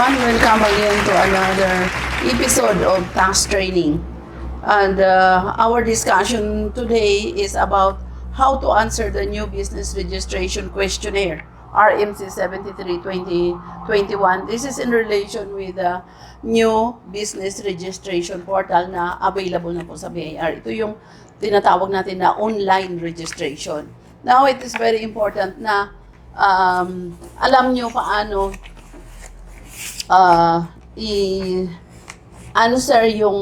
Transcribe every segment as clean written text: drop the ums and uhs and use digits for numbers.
everyone. Welcome again to another episode of tax training. And our discussion today is about how to answer the new business registration questionnaire, RMC 73-2021. This is in relation with the new business registration portal na available na po sa BIR. Ito yung tinatawag natin na online registration. Now, it is very important na alam nyo paano i-answer yung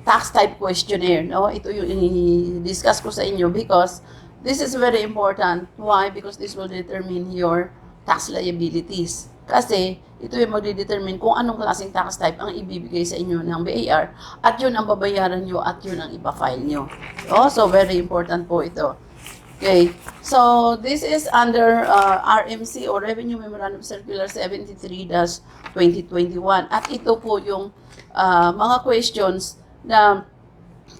tax type questionnaire, no? Ito yung i-discuss ko sa inyo because this is very important. Why? Because this will determine your tax liabilities. Kasi ito yung magdedetermine kung anong klaseng tax type ang ibibigay sa inyo ng BIR at yun ang babayaran nyo at yun ang ipa-file nyo. So very important po ito. Okay, so this is under RMC or Revenue Memorandum Circular 73-2021 at ito po yung mga questions na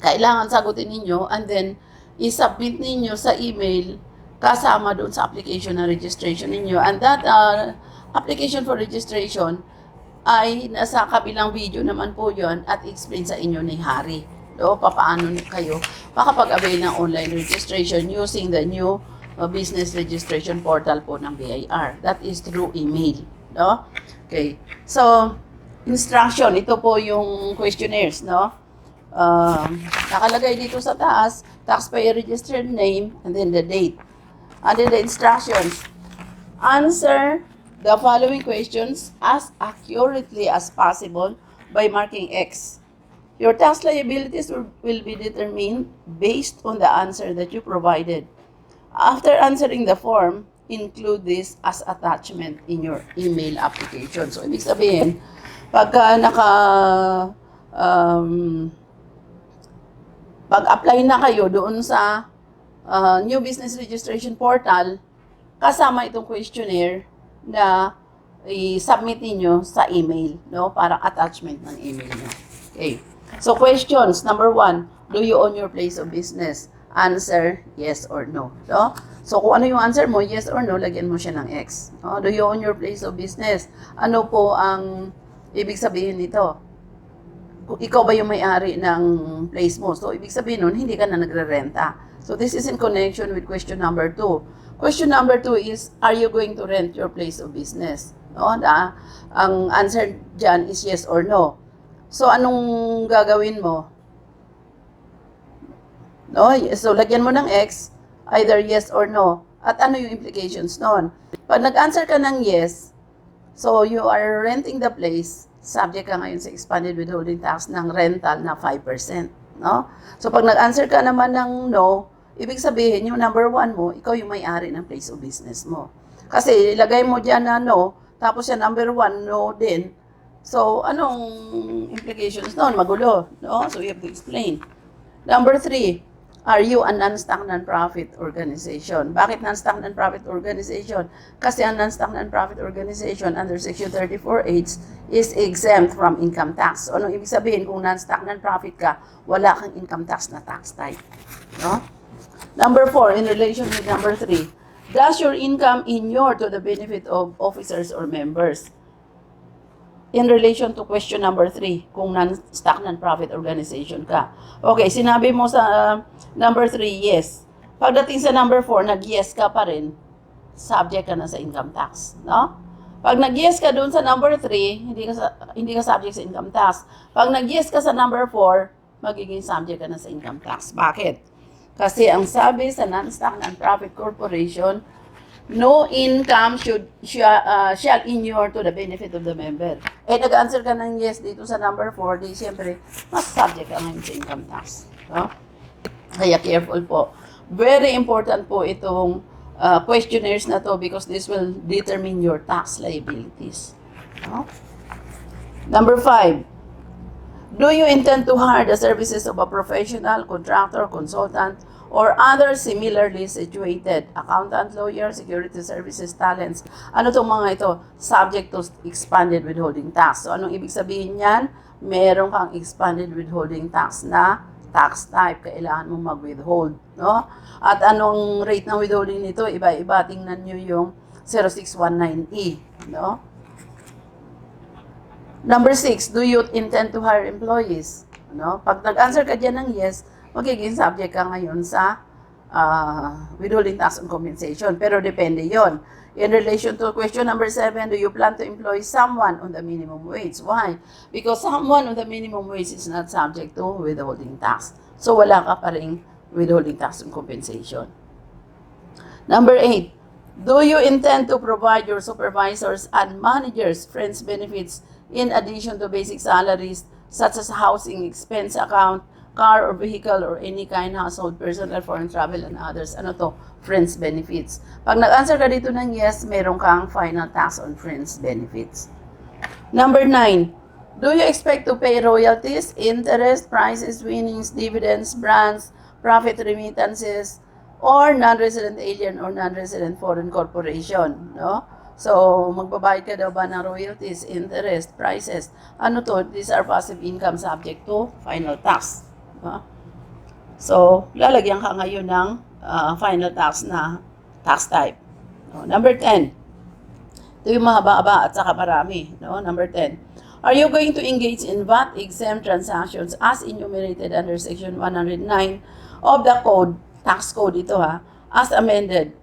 kailangan sagutin ninyo and then i-submit ninyo sa email kasama doon sa application na registration ninyo, and that application for registration ay nasa kabilang video naman po yon at explain sa inyo ni Harry. Paano kayo makapag-avail ng online registration using the new business registration portal po ng BIR. That is through email. No? Okay. So, instruction. Ito po yung questionnaires. No? Nakalagay dito sa taas, taxpayer registered name, and then the date. And then the instructions. Answer the following questions as accurately as possible by marking X. Your tax liabilities will be determined based on the answer that you provided. After answering the form, include this as attachment in your email application. So, ibig sabihin, pagka pag-apply na kayo doon sa new business registration portal, kasama itong questionnaire na i-submit niyo sa email, no? Parang attachment ng email niyo. Okay. So, questions. Number 1, do you own your place of business? Answer, yes or no. No? So, kung ano yung answer mo, yes or no, lagyan mo siya ng X. No? Do you own your place of business? Ano po ang ibig sabihin nito? Kung ikaw ba yung may-ari ng place mo? So, ibig sabihin nun, hindi ka na nagre-renta. So, this is in connection with question number 2. Question number 2 is, are you going to rent your place of business? No? Ang answer dyan is yes or no. So, anong gagawin mo? No? So, lagyan mo ng X, either yes or no. At ano yung implications nun? Pag nag-answer ka ng yes, so you are renting the place, subject ka ngayon sa expanded withholding tax ng rental na 5%. No? So, pag nag-answer ka naman ng no, ibig sabihin, yung number 1 mo, ikaw yung may-ari ng place of business mo. Kasi, ilagay mo dyan na no, tapos yung number 1, no din. So, anong implications noon? Magulo, no? So, you have to explain. Number 3, are you a non-stock non-profit organization? Bakit non-stock non-profit organization? Kasi ang non-stock non-profit organization under Section 34H is exempt from income tax. So, anong ibig sabihin? Kung non-stock non-profit ka, wala kang income tax na tax type. No? Number 4, in relation with number 3, does your income inure to the benefit of officers or members? In relation to question number 3, kung non-stock non-profit organization ka. Okay, sinabi mo sa number 3, yes. Pagdating sa number 4, nag-yes ka pa rin, subject ka na sa income tax. No? Pag nag-yes ka doon sa number 3, hindi ka subject sa income tax. Pag nag-yes ka sa number 4, magiging subject ka na sa income tax. Bakit? Kasi ang sabi sa non-stock non-profit corporation, no income shall inure to the benefit of the member. Nag-answer ka ng yes dito sa number 4, di siyempre, mas subject ka ngayon sa income tax. No? Kaya careful po. Very important po itong questionnaires na to because this will determine your tax liabilities. No? Number 5, do you intend to hire the services of a professional, contractor, consultant, or other similarly situated accountant, lawyer, security services, talents? Ano itong mga ito? Subject to expanded withholding tax. So, anong ibig sabihin yan? Meron kang expanded withholding tax na tax type. Kailangan mong mag-withhold. No? At anong rate ng withholding nito? Iba-iba. Tingnan nyo yung 0619E. No? Number 6, do you intend to hire employees? No? Pag nag-answer ka dyan ng yes, magiging subject ka ngayon sa withholding tax on compensation. Pero depende yon. In relation to question number 7, do you plan to employ someone on the minimum wage? Why? Because someone on the minimum wage is not subject to withholding tax. So wala ka pa rin withholding tax on compensation. Number 8, do you intend to provide your supervisors and managers friends benefits in addition to basic salaries such as housing expense account, car or vehicle or any kind household, personal, foreign travel, and others? Ano to? Friends benefits. Pag nag-answer ka dito ng yes, meron kang final tax on friends benefits. Number 9, do you expect to pay royalties, interest, prizes, winnings, dividends, grants, profit remittances, or non-resident alien or non-resident foreign corporation? No? So, magbabayad ka daw ba ng royalties, interest, prizes? Ano to? These are passive income subject to final tax. So, lalagyan ka ngayon ng final tax na tax type. No? Number 10. Ito yung mahaba-haba at saka marami. No? Number 10. Are you going to engage in VAT-exempt transactions as enumerated under Section 109 of the Code, Tax Code ito as amended?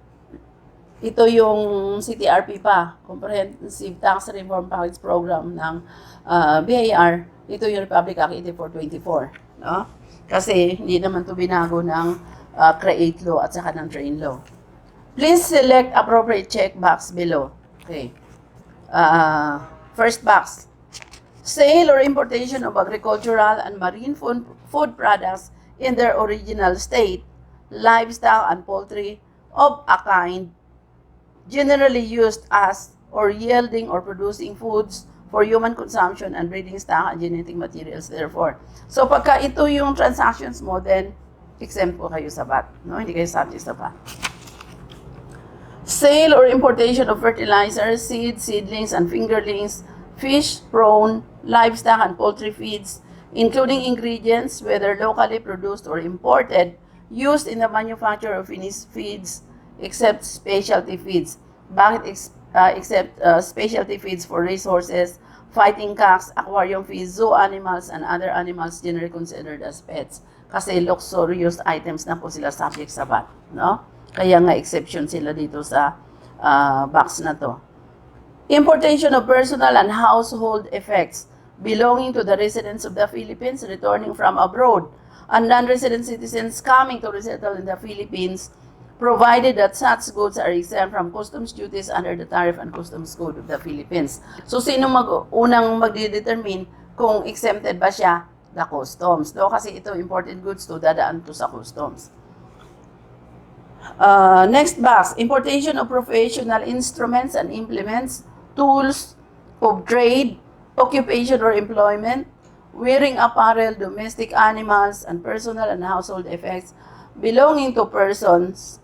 Ito yung CTRP pa, Comprehensive Tax Reform Package Program ng BIR. Ito yung Republic Act 8424. No? Kasi hindi naman ito binago ng create law at saka ng train law. Please select appropriate checkbox below. Okay. First box. Sale or importation of agricultural and marine food products in their original state, livestock and poultry of a kind generally used as or yielding or producing foods for human consumption and breeding stock and genetic materials therefore. So pagka ito yung transactions mo, then exempt po kayo sa VAT. No? Hindi kayo subject sa VAT. Sale or importation of fertilizers, seeds, seedlings, and fingerlings, fish, prawn, livestock, and poultry feeds, including ingredients, whether locally produced or imported, used in the manufacture of finished feeds, except specialty feeds. Bakit except specialty feeds for racehorses, fighting cocks, aquarium feeds, zoo animals, and other animals generally considered as pets? Kasi luxurious items na po sila subject sa VAT. No? Kaya nga exception sila dito sa box na to. Importation of personal and household effects belonging to the residents of the Philippines returning from abroad and non-resident citizens coming to resettle in the Philippines, provided that such goods are exempt from customs duties under the Tariff and Customs Code of the Philippines. So, sino unang magdedetermine kung exempted ba siya? The customs. No? Kasi ito, imported goods to, dadaan to sa customs. Next box, importation of professional instruments and implements, tools of trade, occupation or employment, wearing apparel, domestic animals, and personal and household effects belonging to persons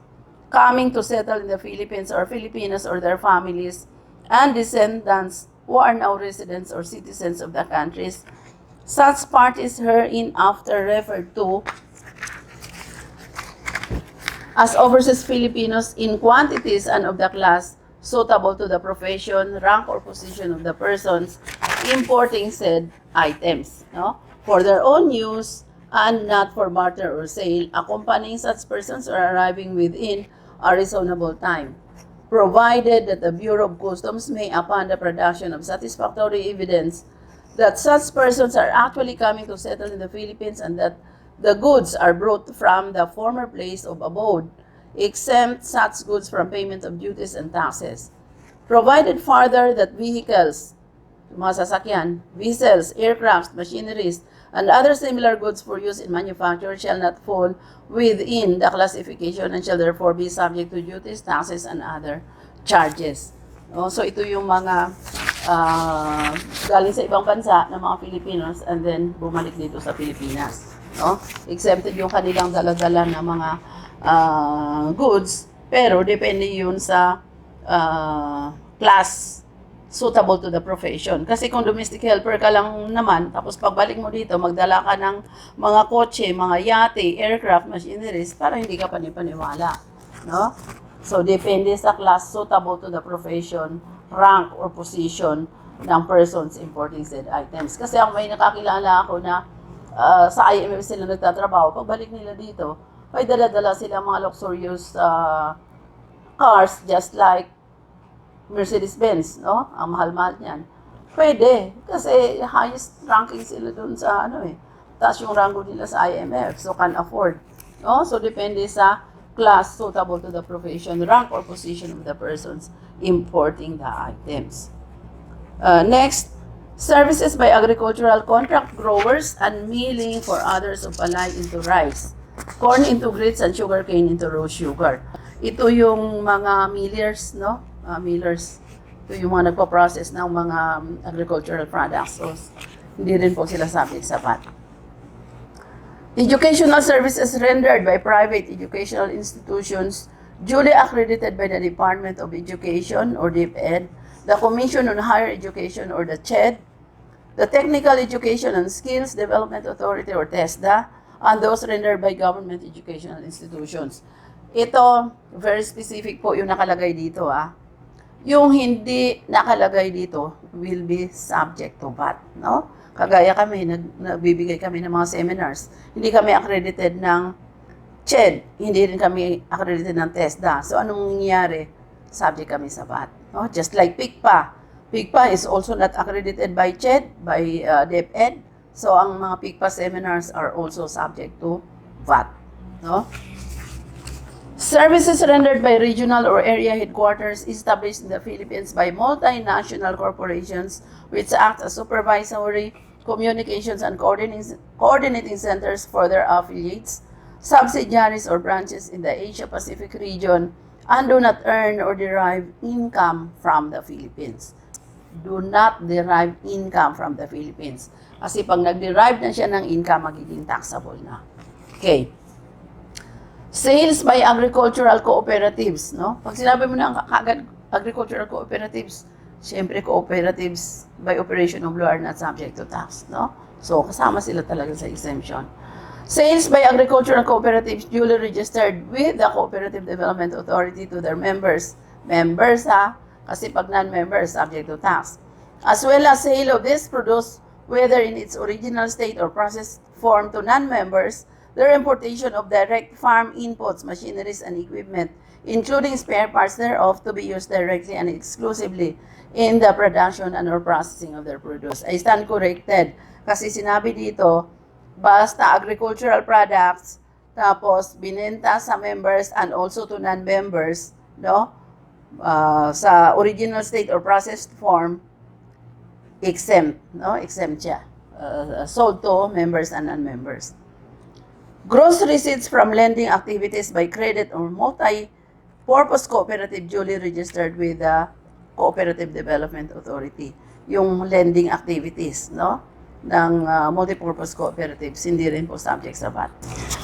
coming to settle in the Philippines or Filipinos or their families and descendants who are now residents or citizens of the countries. Such parties hereinafter referred to as overseas Filipinos in quantities and of the class suitable to the profession, rank, or position of the persons importing said items, no? For their own use and not for barter or sale, accompanying such persons or arriving within a reasonable time, provided that the Bureau of Customs may, upon the production of satisfactory evidence that such persons are actually coming to settle in the Philippines and that the goods are brought from the former place of abode, exempt such goods from payment of duties and taxes. Provided further that vehicles, mga sasakyan, vessels, aircrafts, machineries, and other similar goods for use in manufacture shall not fall within the classification and shall therefore be subject to duties, taxes, and other charges. So ito yung mga galing sa ibang bansa ng mga Filipinos and then bumalik dito sa Pilipinas. No? Exempted yung kanilang dala-dala ng mga goods, pero depende yun sa class suitable to the profession. Kasi kung domestic helper ka lang naman, tapos pagbalik mo dito, magdala ka ng mga kotse, mga yate, aircraft, machineries, parang hindi ka panipaniwala. No? So, depende sa class suitable to the profession, rank, or position ng persons importing said items. Kasi ako may nakakilala ako na sa IMF sila nagtatrabaho. Pagbalik nila dito, ay dala-dala sila mga luxurious cars just like Mercedes-Benz, no? Ang mahal-mahal niyan. Pwede, kasi highest ranking sila dun sa taas yung rango nila sa IMF, so can afford. No? So depende sa class suitable to the profession, rank or position of the persons importing the items. Next, services by agricultural contract growers and milling for others of palay into rice, corn into grits, and sugarcane into raw sugar. Ito yung mga millers, no? Millers. Ito yung mga nagpo-process ng mga agricultural products. So, hindi rin po sila subject sa VAT. Educational services rendered by private educational institutions duly accredited by the Department of Education or DepEd, the Commission on Higher Education or the CHED, the Technical Education and Skills Development Authority or TESDA, and those rendered by government educational institutions. Ito, very specific po yung nakalagay dito. Yung hindi nakalagay dito will be subject to VAT. No? Kagaya kami, nagbibigay kami ng mga seminars. Hindi kami accredited ng CHED, hindi rin kami accredited ng TESDA. So anong nangyayari? Subject kami sa VAT. No? Just like PICPA. PICPA is also not accredited by CHED, by DepEd. So ang mga PICPA seminars are also subject to VAT. No? Services rendered by regional or area headquarters established in the Philippines by multinational corporations which act as supervisory, communications, and coordinating centers for their affiliates, subsidiaries, or branches in the Asia-Pacific region and do not earn or derive income from the Philippines. Do not derive income from the Philippines. Kasi pag nag-derive na siya ng income, magiging taxable na. Okay. Sales by agricultural cooperatives, no? Pag sinabi mo na kagad agricultural cooperatives, siyempre cooperatives by operation of law are not subject to tax, no? So, kasama sila talaga sa exemption. Sales by agricultural cooperatives duly registered with the Cooperative Development Authority to their members. Members, kasi pag non-members, subject to tax. As well as sale of this produce, whether in its original state or processed form to non-members, their importation of direct farm inputs, machineries, and equipment, including spare parts thereof, to be used directly and exclusively in the production and or processing of their produce. I stand corrected. Kasi sinabi dito, basta agricultural products, tapos binenta sa members and also to non-members, no? Sa original state or processed form, exempt, no? Exempt siya. Sold to members and non-members. Gross receipts from lending activities by credit or multi-purpose cooperative duly registered with the Cooperative Development Authority. Yung lending activities, no? Ng multi-purpose cooperatives, hindi rin po subject sa VAT.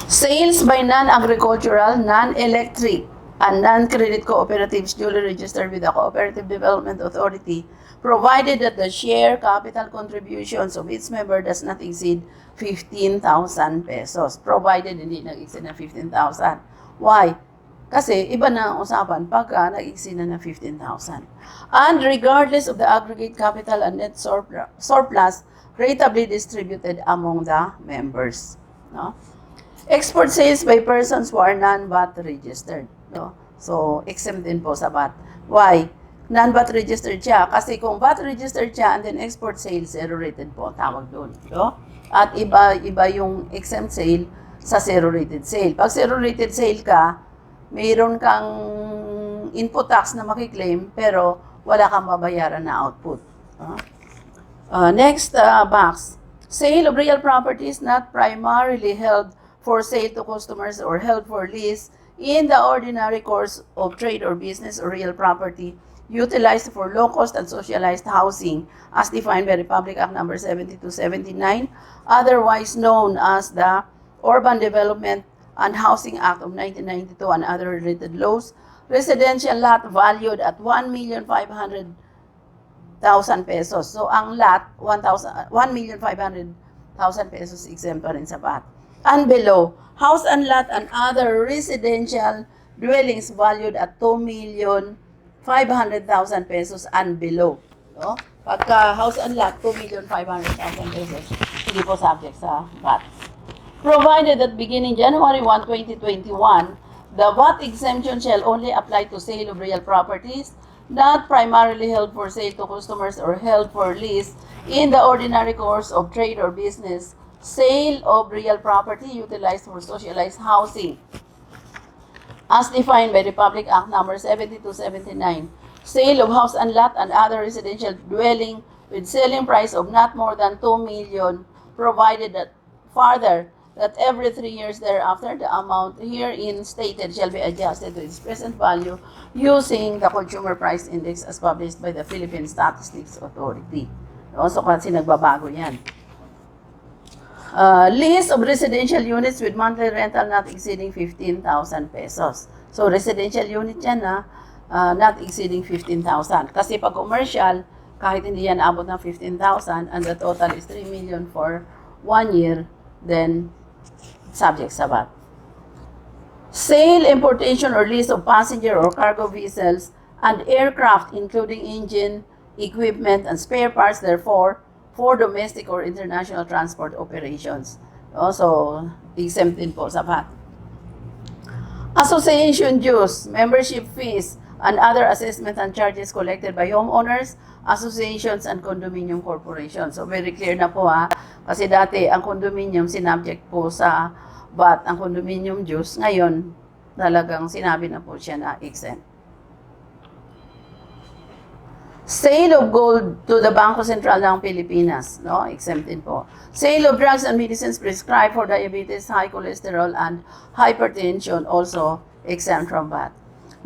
Sales by non-agricultural, non-electric, and non-credit cooperatives duly registered with the Cooperative Development Authority, provided that the share capital contributions of its member does not exceed 15,000 pesos. Provided hindi nag-exceed na 15,000. Why? Kasi iba na ang usapan pagka nag-exceed na 15,000. And regardless of the aggregate capital and net surplus, ratably distributed among the members. No? Export sales by persons who are non-VAT registered. No? So, exempt din po sa VAT. Why? Non-VAT registered siya. Kasi kung VAT registered siya and then export sales, zero rated po tawag doon. No? At iba yung exempt sale sa zero rated sale. Pag zero rated sale ka, mayroon kang input tax na makiklaim pero wala kang mabayaran na output. Next box. Sale of real properties not primarily held for sale to customers or held for lease in the ordinary course of trade or business or real property utilized for low-cost and socialized housing as defined by Republic Act No. 7279, otherwise known as the Urban Development and Housing Act of 1992 and other related laws, residential lot valued at 1,500,000 pesos. So, ang lot, 1,500,000 pesos exempt pa rin sa VAT. And below, house and lot and other residential dwellings valued at 2,500,000 pesos and below. No? Pagka house and lot, 2,500,000 pesos, hindi po subject sa VAT. Provided that beginning January 1, 2021, the VAT exemption shall only apply to sale of real properties not primarily held for sale to customers or held for lease in the ordinary course of trade or business, sale of real property utilized for socialized housing, as defined by Republic Act No. 7279, sale of house and lot and other residential dwelling with selling price of not more than 2 million, provided that further that every 3 years thereafter, the amount herein stated shall be adjusted to its present value using the Consumer Price Index as published by the Philippine Statistics Authority. So kasi nagbabago yan. Lease of residential units with monthly rental not exceeding 15,000 pesos. So residential unit yan na not exceeding 15,000. Kasi pag commercial, kahit hindi yan abot ng 15,000 and the total is 3 million for 1 year, then subject sa VAT. Sale, importation, or lease of passenger or cargo vessels and aircraft, including engine, equipment, and spare parts, therefore, for domestic or international transport operations. Also, exempt din po sa VAT. Association dues, membership fees, and other assessments and charges collected by homeowners, associations, and condominium corporations. So, very clear na po ha. Kasi dati, ang condominium sinabject po sa VAT, ang condominium dues. Ngayon, talagang sinabi na po siya na exempt. Sale of gold to the Bangko Sentral ng Pilipinas, no? Exempt din po. Sale of drugs and medicines prescribed for diabetes, high cholesterol, and hypertension, also exempt from VAT.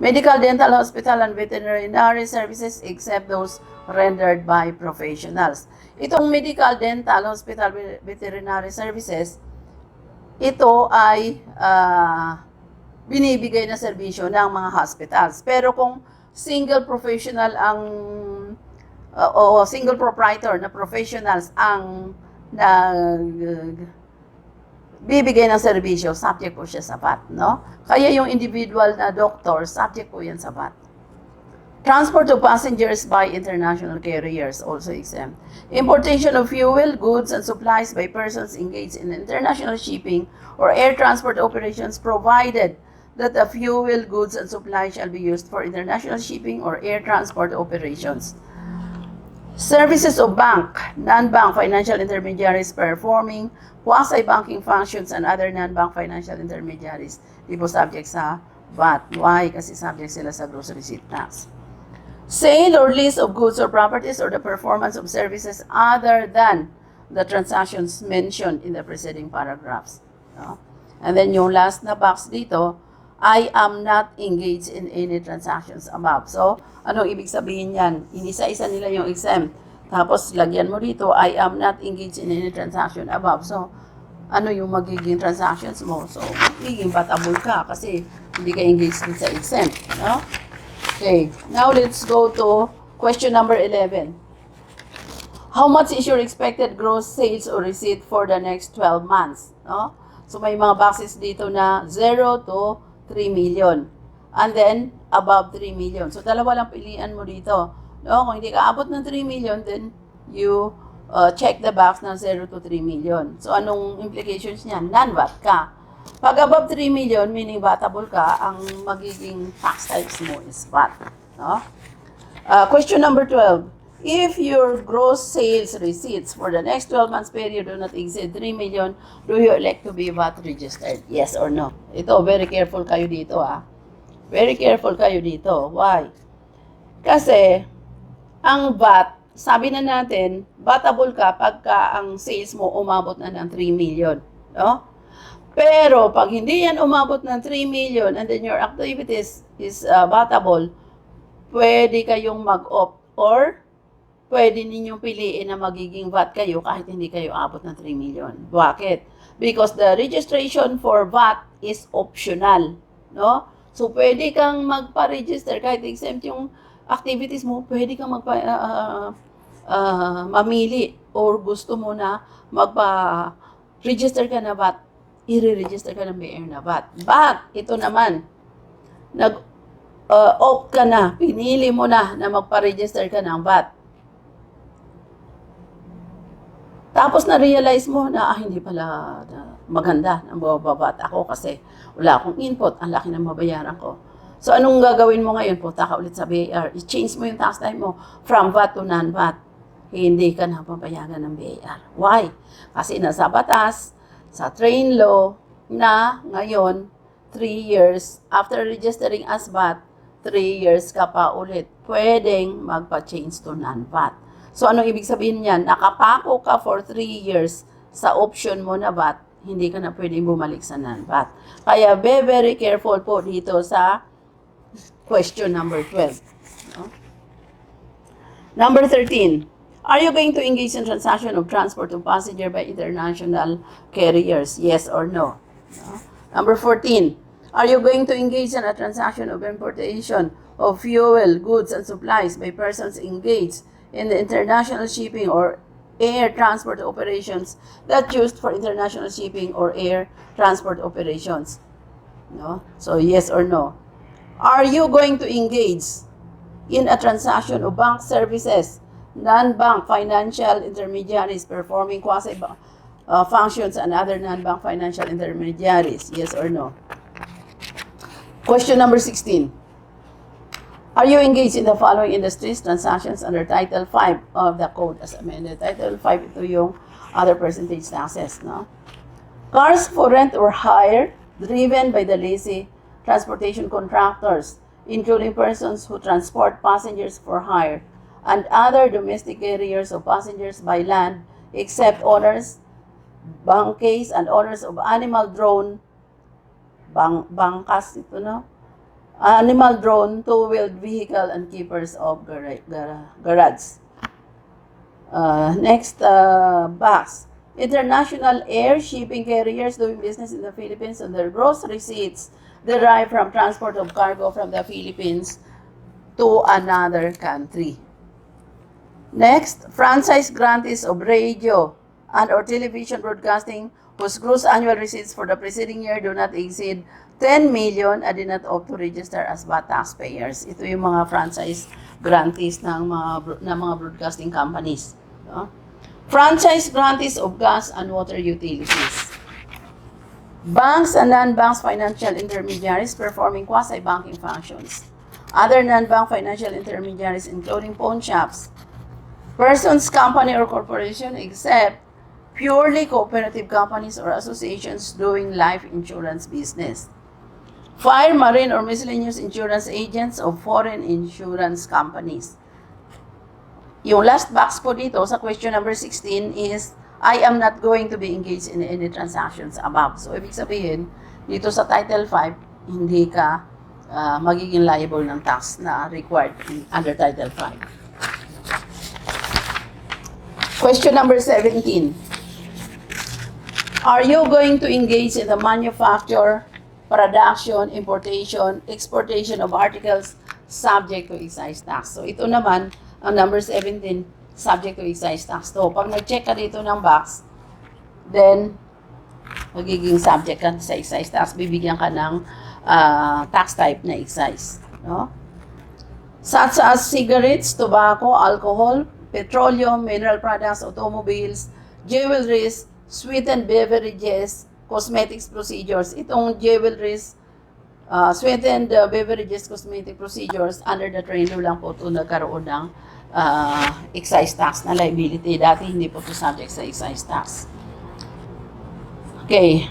Medical, dental, hospital, and veterinary services except those rendered by professionals. Itong medical, dental, hospital, veterinary services, ito ay binibigay na serbisyo ng mga hospitals. Pero kung single professional ang o single proprietor na professionals ang bibigay ng serbisyo, subject po siya sa VAT, no? Kaya yung individual na doctor, subject po yan sa VAT. Transport of passengers by international carriers, also exempt. Importation of fuel, goods, and supplies by persons engaged in international shipping or air transport operations, provided that the fuel, goods, and supplies shall be used for international shipping or air transport operations. Services of bank, non-bank financial intermediaries performing quasi-banking functions and other non-bank financial intermediaries, di po subject sa VAT. Why? Kasi subject sila sa gross receipt tax. Sale or lease of goods or properties or the performance of services other than the transactions mentioned in the preceding paragraphs. No? And then yung last na box dito, I am not engaged in any transactions above. So, anong ibig sabihin yan? Inisa-isa nila yung exempt. Tapos, lagyan mo dito, I am not engaged in any transaction above. So, ano yung magiging transactions mo? So, magiging batable ka kasi hindi ka engaged din sa exempt. No? Okay, now let's go to question number 11. How much is your expected gross sales or receipt for the next 12 months? No? So, may mga boxes dito na 0 to 3 million. And then, above 3 million. So, dalawa lang pilian mo dito. No? Kung hindi ka abot ng 3 million, then you check the box na 0 to 3 million. So, anong implications niyan? Non-VAT ka. Pag above 3 million, meaning vatable ka, ang magiging tax types mo is VAT. No? Question number 12. If your gross sales receipts for the next 12 months period do not exceed 3 million, do you elect to be VAT registered? Yes or no? Ito, very careful kayo dito ah. Very careful kayo dito. Why? Kasi, ang VAT, sabi na natin, vatable ka pagka ang sales mo umabot na ng 3 million. No? Pero, pag hindi yan umabot ng 3 million and then your activities is vatable, pwede kayong mag-opt or pwede ninyong piliin na magiging VAT kayo kahit hindi kayo abot ng 3 million. Bakit? Because the registration for VAT is optional. No? So, pwede kang magpa-register kahit exempt yung activities mo, pwede kang mamili or gusto mo na magpa-register ka na VAT, i-register ka ng BR na VAT. But, ito naman, opt ka na, pinili mo na magpa-register ka ng VAT. Tapos na-realize mo na hindi pala maganda ang babat ako kasi wala akong input, ang laki ng mabayaran ko. So anong gagawin mo ngayon? Punta ka ulit sa BAR. I-change mo yung tax type mo from VAT to non-VAT. Hindi ka na papayagan ng BAR. Why? Kasi nasa batas, sa train law, na ngayon, 3 years, after registering as VAT, 3 years ka pa ulit pwedeng magpa-change to non-VAT. So, anong ibig sabihin niyan? Nakapako ka for 3 years sa option mo na VAT, hindi ka na pwedeng bumalik sa non-VAT. Kaya, be very careful po dito sa question number 12. No? Number 13. Are you going to engage in transaction of transport of passenger by international carriers? Yes or no? No? Number 14. Are you going to engage in a transaction of importation of fuel, goods, and supplies by persons engaged in the international shipping or air transport operations that used for international shipping or air transport operations? No? So, yes or no? Are you going to engage in a transaction of bank services, non-bank financial intermediaries performing quasi-functions and other non-bank financial intermediaries? Yes or no? Question number 16. Are you engaged in the following industries, transactions under Title 5 of the Code as amended? Title 5, ito yung other percentage taxes, no? Cars for rent or hire, driven by the lessee transportation contractors, including persons who transport passengers for hire, and other domestic carriers of passengers by land, except owners, bangkays, and owners of animal drone, bangkas ito, no? Animal drone, two-wheeled vehicle, and keepers of garage. Next box. International air shipping carriers doing business in the Philippines and their gross receipts derived from transport of cargo from the Philippines to another country. Next, franchise grantees of radio and or television broadcasting whose gross annual receipts for the preceding year do not exceed 10 million and did not opt to register as VAT taxpayers. Ito yung mga franchise grantees ng mga broadcasting companies. No? Franchise grantees of gas and water utilities. Banks and non-banks financial intermediaries performing quasi-banking functions. Other non-bank financial intermediaries including pawn shops, persons, company, or corporation except purely cooperative companies or associations doing life insurance business. Fire, marine, or miscellaneous insurance agents of foreign insurance companies. Yung last box po dito sa question number 16 is, I am not going to be engaged in any transactions above. So, ibig sabihin, dito sa Title 5, hindi ka magiging liable ng tax na required under Title 5. Question number 17. Are you going to engage in the manufacture, production, importation, exportation of articles subject to excise tax? So, ito naman, ang number 17, subject to excise tax. So, pag nag-check ka dito ng box, then, magiging subject ka sa excise tax. Bibigyan ka ng tax type na excise. No? Such as cigarettes, tobacco, alcohol, petroleum, mineral products, automobiles, jewelries, sweetened beverages, cosmetics procedures. Itong jewelries, sweetened beverages, cosmetic procedures, under the train law lang po ito nagkaroon ng excise tax na liability. Dati hindi po ito subject sa excise tax. Okay.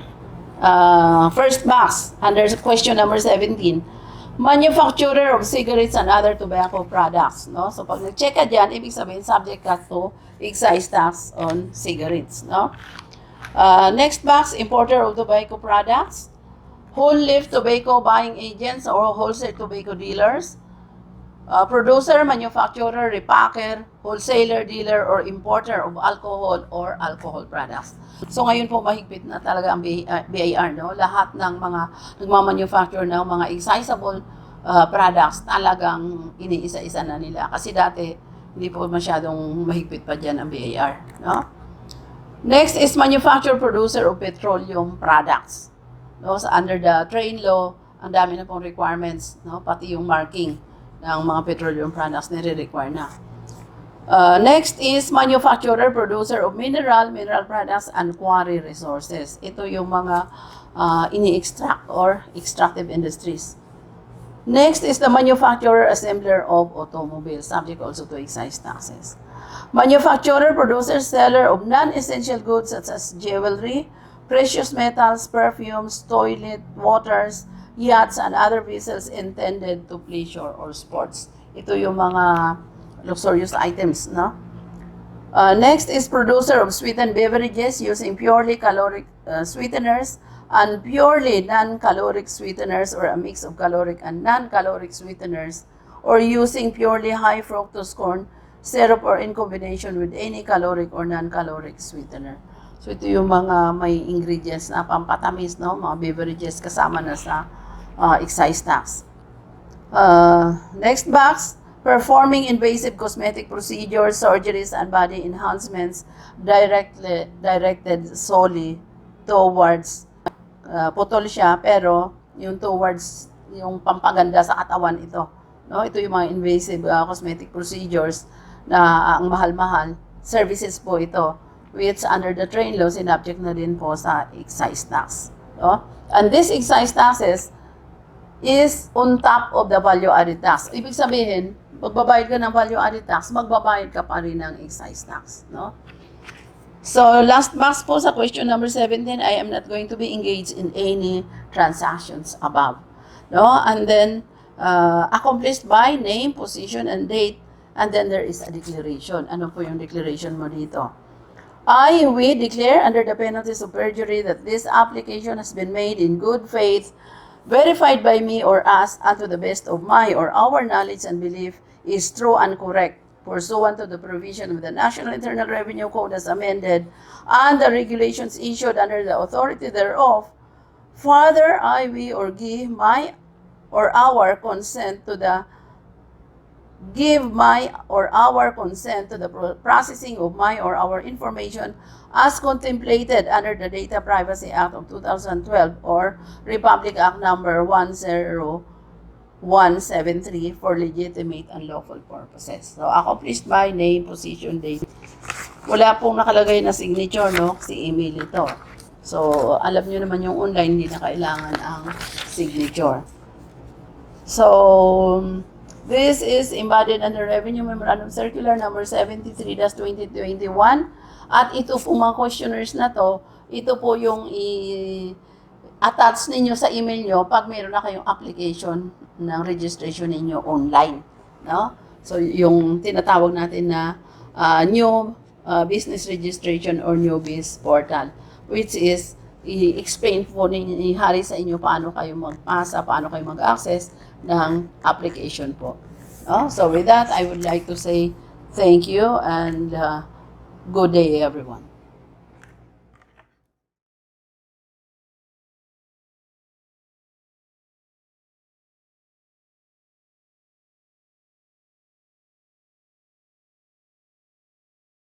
First box, under question number 17. Manufacturer of cigarettes and other tobacco products. No? So pag nag-check ka dyan, ibig sabihin subject ka to excise tax on cigarettes. No? Next box, importer of tobacco products, whole leaf tobacco buying agents or wholesale tobacco dealers, producer, manufacturer, repacker, wholesaler, dealer, or importer of alcohol or alcohol products. So ngayon po mahigpit na talaga ang BIR, no? Lahat ng mga nagmamanufacture ng mga excisable products talagang iniisa-isa na nila. Kasi dati hindi po masyadong mahigpit pa dyan ang BIR, no? Next is manufacturer, producer of petroleum products. No? So under the train law, ang dami na pong requirements, no? Pati yung marking ng mga petroleum products nire-require na. Next is manufacturer, producer of mineral products, and quarry resources. Ito yung mga ini-extract or extractive industries. Next is the manufacturer, assembler of automobiles, subject also to excise taxes. Manufacturer, producer, seller of non-essential goods such as jewelry, precious metals, perfumes, toilet, waters, yachts, and other vessels intended to pleasure or sports. Ito yung mga luxurious items, no? Next is producer of sweetened beverages using purely caloric sweeteners and purely non-caloric sweeteners or a mix of caloric and non-caloric sweeteners, or using purely high fructose corn syrup or in combination with any caloric or non-caloric sweetener. So ito yung mga may ingredients na pampatamis, no? Mga beverages kasama na sa excise tax. Next box, performing invasive cosmetic procedures, surgeries, and body enhancements directed solely towards putol siya, pero yung towards yung pampaganda sa katawan ito. No? Ito yung mga invasive cosmetic procedures na ang mahal-mahal. Services po ito, which under the trade law, sinabject na din po sa excise tax. No? And this excise taxes is on top of the value-added tax. Ibig sabihin, magbabayad ka ng value-added tax, magbabayad ka pa rin ng excise tax. No? So, last box po sa question number 17, I am not going to be engaged in any transactions above. No? And then, accomplished by name, position, and date. And then there is a declaration. Ano po yung declaration mo dito? We declare under the penalties of perjury that this application has been made in good faith, verified by me or us, and to the best of my or our knowledge and belief is true and correct, pursuant to the provision of the National Internal Revenue Code as amended and the regulations issued under the authority thereof. Further, we or give my or our consent to the processing of my or our information as contemplated under the Data Privacy Act of 2012 or Republic Act number 10173 for legitimate and lawful purposes. So, accomplished by name, position, date. Wala pong nakalagay na signature, no? Si email ito. So, alam nyo naman yung online, hindi na kailangan ang signature. So, this is embodied under Revenue Memorandum Circular number 73-2021. At ito po mga questionnaires na to, ito po yung i-attach ninyo sa email nyo pag meron na kayong application ng registration ninyo online. No? So, yung tinatawag natin na new business registration or new biz portal, which is i-explain po ninyo, ihari sa inyo paano kayo magpasa, paano kayo mag-access ng application po. So with that, I would like to say thank you and good day everyone.